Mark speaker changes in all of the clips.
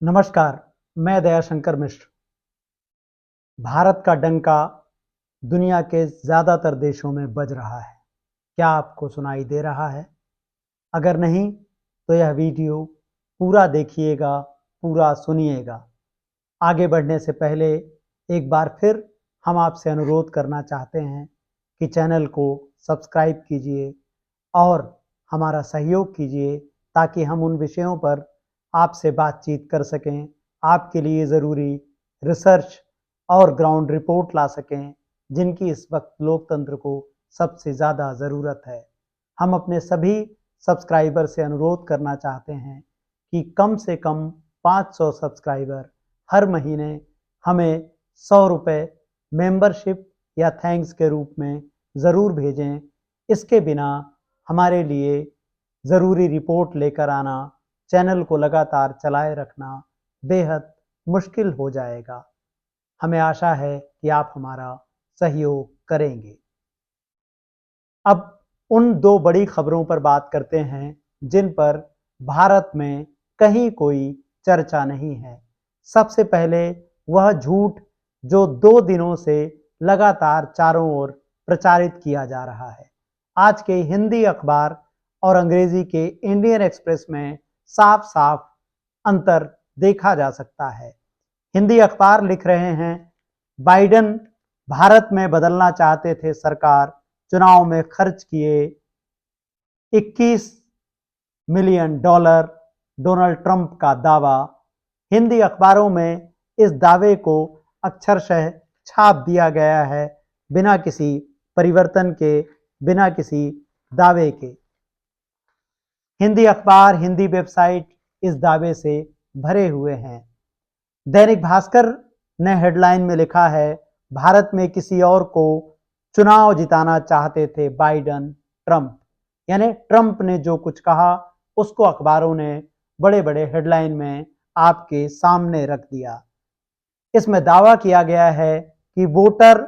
Speaker 1: नमस्कार, मैं दयाशंकर मिश्र। भारत का डंका दुनिया के ज़्यादातर देशों में बज रहा है। क्या आपको सुनाई दे रहा है? अगर नहीं, तो यह वीडियो पूरा देखिएगा, पूरा सुनिएगा। आगे बढ़ने से पहले एक बार फिर हम आपसे अनुरोध करना चाहते हैं कि चैनल को सब्सक्राइब कीजिए और हमारा सहयोग कीजिए ताकि हम उन विषयों पर आपसे बातचीत कर सकें, आपके लिए ज़रूरी रिसर्च और ग्राउंड रिपोर्ट ला सकें, जिनकी इस वक्त लोकतंत्र को सबसे ज़्यादा ज़रूरत है। हम अपने सभी सब्सक्राइबर से अनुरोध करना चाहते हैं कि कम से कम 500 सब्सक्राइबर हर महीने हमें 100 रुपये मेंबरशिप या थैंक्स के रूप में ज़रूर भेजें। इसके बिना हमारे लिए ज़रूरी रिपोर्ट लेकर आना, चैनल को लगातार चलाए रखना बेहद मुश्किल हो जाएगा। हमें आशा है कि आप हमारा सहयोग करेंगे। अब उन दो बड़ी खबरों पर बात करते हैं जिन पर भारत में कहीं कोई चर्चा नहीं है। सबसे पहले वह झूठ जो 2 दिनों से लगातार चारों ओर प्रचारित किया जा रहा है। आज के हिंदी अखबार और अंग्रेजी के इंडियन एक्सप्रेस में साफ-साफ अंतर देखा जा सकता है। हिंदी अखबार लिख रहे हैं, बाइडेन भारत में बदलना चाहते थे सरकार, चुनाव में खर्च किए $21 मिलियन, डोनाल्ड ट्रंप का दावा। हिंदी अखबारों में इस दावे को अक्षरशः छाप दिया गया है, बिना किसी परिवर्तन के, बिना किसी दावे के। हिंदी अखबार, हिंदी वेबसाइट इस दावे से भरे हुए हैं। दैनिक भास्कर ने हेडलाइन में लिखा है, भारत में किसी और को चुनाव जिताना चाहते थे बाइडेन ट्रंप। यानी ट्रंप ने जो कुछ कहा उसको अखबारों ने बड़े बड़े हेडलाइन में आपके सामने रख दिया। इसमें दावा किया गया है कि वोटर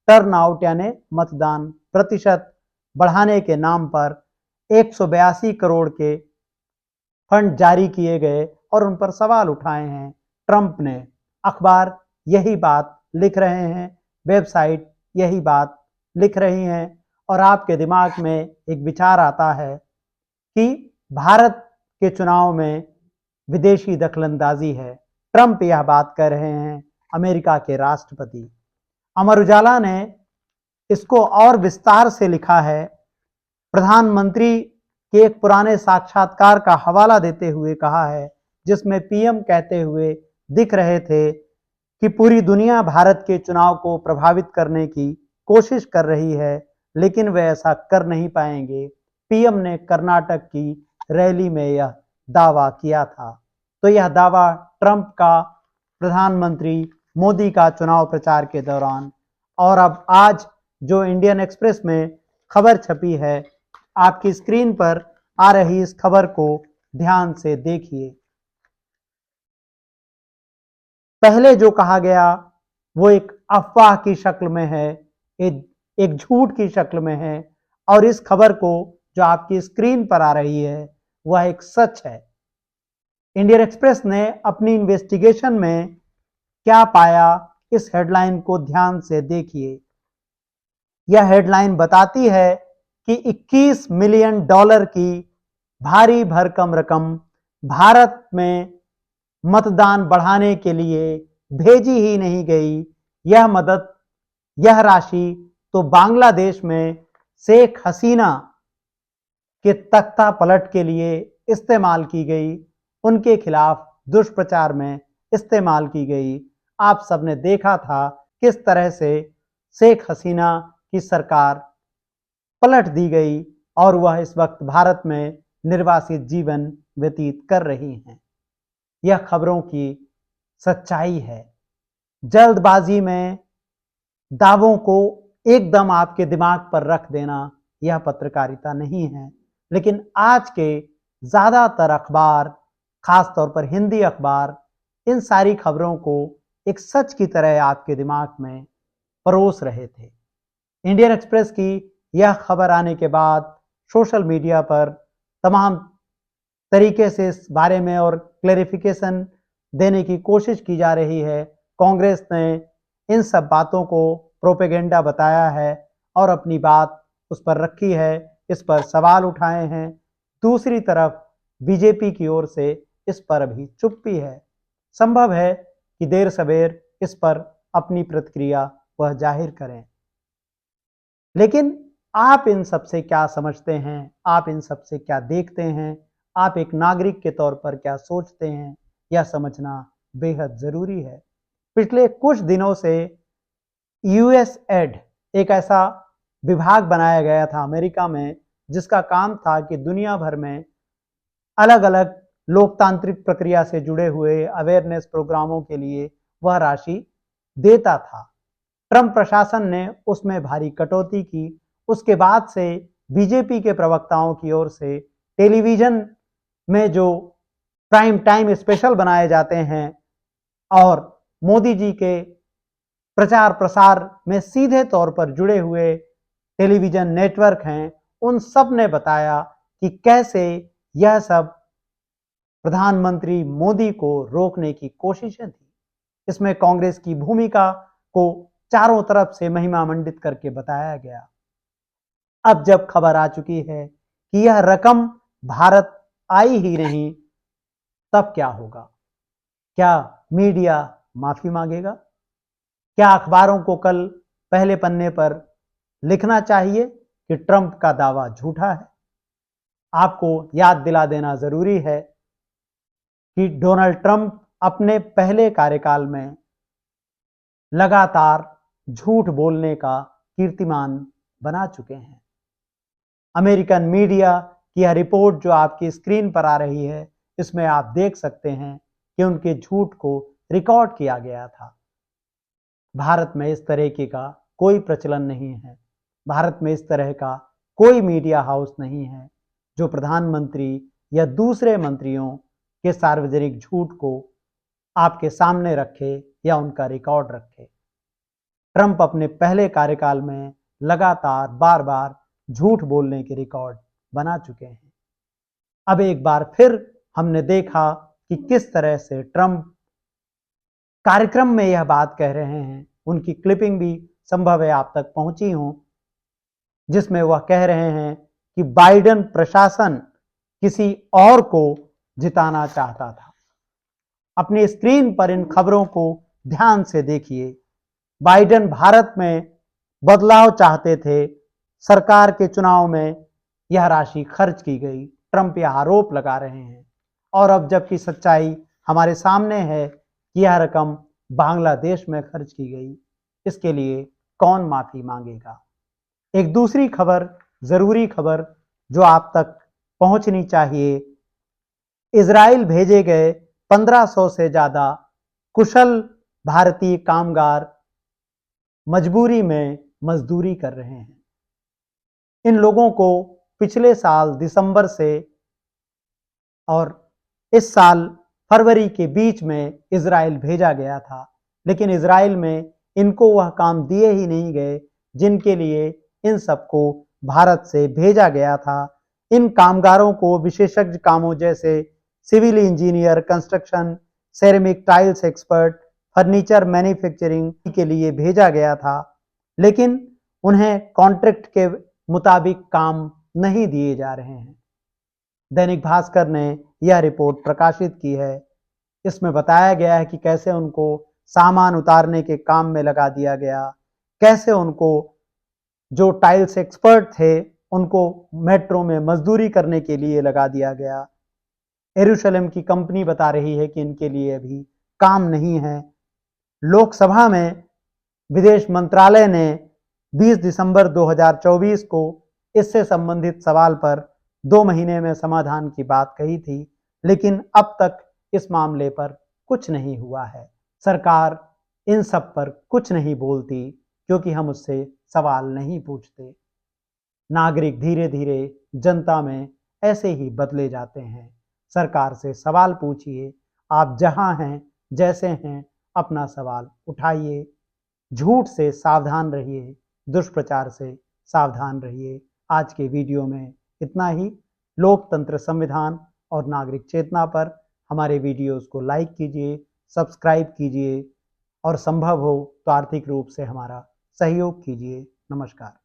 Speaker 1: टर्नआउट यानी मतदान प्रतिशत बढ़ाने के नाम पर 182 करोड़ के फंड जारी किए गए और उन पर सवाल उठाए हैं ट्रंप ने। अखबार यही बात लिख रहे हैं, वेबसाइट यही बात लिख रही हैं और आपके दिमाग में एक विचार आता है कि भारत के चुनाव में विदेशी दखलंदाजी है। ट्रंप यह बात कह रहे हैं, अमेरिका के राष्ट्रपति। अमर उजाला ने इसको और विस्तार से लिखा है, प्रधानमंत्री के एक पुराने साक्षात्कार का हवाला देते हुए कहा है, जिसमें पीएम कहते हुए दिख रहे थे कि पूरी दुनिया भारत के चुनाव को प्रभावित करने की कोशिश कर रही है, लेकिन वे ऐसा कर नहीं पाएंगे। पीएम ने कर्नाटक की रैली में यह दावा किया था। तो यह दावा ट्रंप का प्रधानमंत्री मोदी का चुनाव प्रचार के दौरान। और अब आज जो इंडियन एक्सप्रेस में खबर छपी है, आपकी स्क्रीन पर आ रही इस खबर को ध्यान से देखिए। पहले जो कहा गया वो एक अफवाह की शक्ल में है, एक झूठ की शक्ल में है, और इस खबर को जो आपकी स्क्रीन पर आ रही है वह एक सच है। इंडियन एक्सप्रेस ने अपनी इन्वेस्टिगेशन में क्या पाया, इस हेडलाइन को ध्यान से देखिए। यह हेडलाइन बताती है कि $21 मिलियन की भारी भरकम रकम भारत में मतदान बढ़ाने के लिए भेजी ही नहीं गई। यह मदद, यह राशि तो बांग्लादेश में शेख हसीना के तख्ता पलट के लिए इस्तेमाल की गई, उनके खिलाफ दुष्प्रचार में इस्तेमाल की गई। आप सबने देखा था किस तरह से शेख हसीना की सरकार पलट दी गई और वह इस वक्त भारत में निर्वासित जीवन व्यतीत कर रही हैं। यह खबरों की सच्चाई है। जल्दबाजी में दावों को एकदम आपके दिमाग पर रख देना यह पत्रकारिता नहीं है। लेकिन आज के ज़्यादातर अखबार, खासतौर पर हिंदी अखबार, इन सारी खबरों को एक सच की तरह आपके दिमाग में परोस रहे थे। इंडियन एक्सप्रेस की यह खबर आने के बाद सोशल मीडिया पर तमाम तरीके से इस बारे में और क्लैरिफिकेशन देने की कोशिश की जा रही है। कांग्रेस ने इन सब बातों को प्रोपेगेंडा बताया है और अपनी बात उस पर रखी है, इस पर सवाल उठाए हैं। दूसरी तरफ बीजेपी की ओर से इस पर अभी चुप्पी है। संभव है कि देर सवेर इस पर अपनी प्रतिक्रिया वह जाहिर करें। लेकिन आप इन सब से क्या समझते हैं? आप इन सब से क्या देखते हैं? आप एक नागरिक के तौर पर क्या सोचते हैं? यह समझना बेहद ज़रूरी है। पिछले कुछ दिनों से यूएसएड एक ऐसा विभाग बनाया गया था अमेरिका में, जिसका काम था कि दुनिया भर में अलग-अलग लोकतांत्रिक प्रक्रिया से जुड़े हुए अवेयरनेस प्रोग्रामों के लिए वह राशि देता था। ट्रंप प्रशासन ने उसमें भारी कटौती की। उसके बाद से बीजेपी के प्रवक्ताओं की ओर से टेलीविजन में जो प्राइम टाइम स्पेशल बनाए जाते हैं और मोदी जी के प्रचार प्रसार में सीधे तौर पर जुड़े हुए टेलीविजन नेटवर्क हैं, उन सब ने बताया कि कैसे यह सब प्रधानमंत्री मोदी को रोकने की कोशिशें थी। इसमें कांग्रेस की भूमिका को चारों तरफ से महिमा मंडित करके बताया गया। अब जब खबर आ चुकी है कि यह रकम भारत आई ही नहीं, तब क्या होगा? क्या मीडिया माफी मांगेगा? क्या अखबारों को कल पहले पन्ने पर लिखना चाहिए कि ट्रंप का दावा झूठा है? आपको याद दिला देना जरूरी है कि डोनाल्ड ट्रंप अपने पहले कार्यकाल में लगातार झूठ बोलने का कीर्तिमान बना चुके हैं। अमेरिकन मीडिया की यह रिपोर्ट जो आपकी स्क्रीन पर आ रही है, इसमें आप देख सकते हैं कि उनके झूठ को रिकॉर्ड किया गया था। भारत में इस तरह का कोई प्रचलन नहीं है। भारत में इस तरह का कोई मीडिया हाउस नहीं है जो प्रधानमंत्री या दूसरे मंत्रियों के सार्वजनिक झूठ को आपके सामने रखे या उनका रिकॉर्ड रखे। ट्रंप अपने पहले कार्यकाल में लगातार बार बार झूठ बोलने के रिकॉर्ड बना चुके हैं। अब एक बार फिर हमने देखा कि किस तरह से ट्रंप कार्यक्रम में यह बात कह रहे हैं। उनकी क्लिपिंग भी संभव है आप तक पहुंची हो, जिसमें वह कह रहे हैं कि बाइडेन प्रशासन किसी और को जिताना चाहता था। अपनी स्क्रीन पर इन खबरों को ध्यान से देखिए। बाइडेन भारत में बदलाव चाहते थे। सरकार के चुनाव में यह राशि खर्च की गई। ट्रंप यह आरोप लगा रहे हैं और अब जबकि सच्चाई हमारे सामने है कि यह रकम बांग्लादेश में खर्च की गई, इसके लिए कौन माफी मांगेगा? एक दूसरी खबर, जरूरी खबर जो आप तक पहुंचनी चाहिए, इजराइल भेजे गए 1500 से ज्यादा कुशल भारतीय कामगार मजबूरी में मजदूरी कर रहे हैं। इन लोगों को पिछले साल दिसंबर से और इस साल फरवरी के बीच में इजराइल भेजा गया था, लेकिन इजराइल में इनको वह काम दिए ही नहीं गए जिनके लिए इन सबको भारत से भेजा गया था। इन कामगारों को विशेषज्ञ कामों जैसे civil engineer, construction, ceramic tiles expert, furniture manufacturing के लिए भेजा गया था, लेकिन उन्हें कॉन्ट्रैक्ट के मुताबिक काम नहीं दिए जा रहे हैं। दैनिक भास्कर ने यह रिपोर्ट प्रकाशित की है। इसमें बताया गया है कि कैसे उनको सामान उतारने के काम में लगा दिया गया, कैसे उनको जो टाइल्स एक्सपर्ट थे उनको मेट्रो में मजदूरी करने के लिए लगा दिया गया। यरूशलेम की कंपनी बता रही है कि इनके लिए अभी काम नहीं है। लोकसभा में विदेश मंत्रालय ने 20 दिसंबर 2024 को इससे संबंधित सवाल पर 2 महीने में समाधान की बात कही थी, लेकिन अब तक इस मामले पर कुछ नहीं हुआ है। सरकार इन सब पर कुछ नहीं बोलती क्योंकि हम उससे सवाल नहीं पूछते। नागरिक धीरे धीरे जनता में ऐसे ही बदले जाते हैं। सरकार से सवाल पूछिए, आप जहां हैं, जैसे हैं, अपना सवाल उठाइए। झूठ से सावधान रहिए, दुष्प्रचार से सावधान रहिए। आज के वीडियो में इतना ही। लोकतंत्र, संविधान और नागरिक चेतना पर हमारे वीडियोस को लाइक कीजिए, सब्सक्राइब कीजिए और संभव हो तो आर्थिक रूप से हमारा सहयोग कीजिए। नमस्कार।